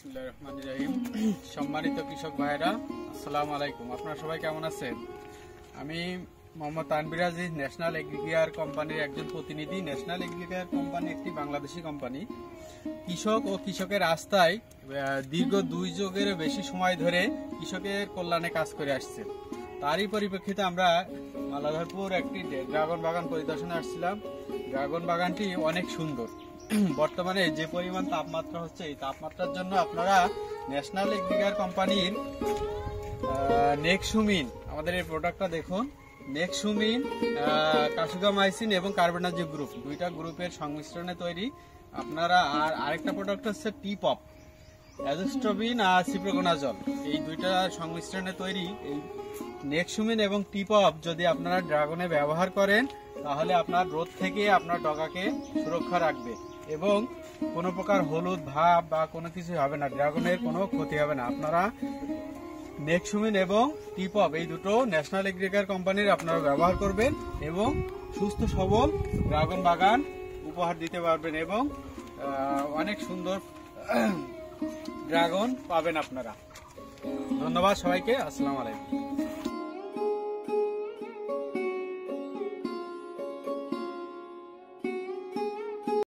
বিসমিল্লাহির রহমানির রহিম। সম্মানিত কৃষক ভাইরা, আসসালামু আলাইকুম। আপনারা সবাই কেমন আছেন? আমি মোহাম্মদ তানভীর আজিজ, ন্যাশনাল এগ্রিকেয়ার কোম্পানির একজন প্রতিনিধি। ন্যাশনাল এগ্রিকেয়ার কোম্পানি একটি বাংলাদেশি কোম্পানি। কৃষক ও কৃষকের আস্থায় দীর্ঘ 2 যুগেরও বেশি সময় ধরে কৃষকের কল্যাণে কাজ করে আসছে। তারই পরিপ্রেক্ষিতে আমরা মালাধরপুর একটি ড্রাগন বাগান পরিদর্শনে আসছিলাম। ড্রাগন বাগানটি অনেক সুন্দর। বর্তমানে যে পরিমাণ তাপমাত্রা হচ্ছে, এই তাপমাত্রার জন্য আপনারা ন্যাশনাল এগ্রিকেয়ার কোম্পানির নেক্সুমিন, আমাদের এই প্রোডাক্টটা দেখুন। নেক্সুমিন, কাসুগামাইসিন এবং কার্বেনাজিব গ্রুপ, দুইটা গ্রুপের সংমিশ্রণে তৈরি। আপনারা আরেকটা প্রোডাক্ট হচ্ছে টিপপ, অ্যাজোস্ট্রোবিন আর সিপ্রোকোনাজল, এই দুইটা সংমিশ্রণে তৈরি। এই নেক্সুমিন এবং টিপপ যদি আপনারা ড্রাগনে ব্যবহার করেন, তাহলে আপনার রোদ থেকে আপনার ডগাকে সুরক্ষা রাখবে এবং কোনো প্রকার হলুদ ভাব বা কোনো কিছু হবে না, ড্রাগনের কোনো ক্ষতি হবে না। আপনারা নেক্সুমিন এবং টিপপ এই দুটো ন্যাশনাল এগ্রিকেয়ার কোম্পানির আপনারা ব্যবহার করবেন এবং সুস্থ সবল ড্রাগন বাগান উপহার দিতে পারবেন এবং অনেক সুন্দর ড্রাগন পাবেন আপনারা। ধন্যবাদ সবাইকে। আসসালামু আলাইকুম।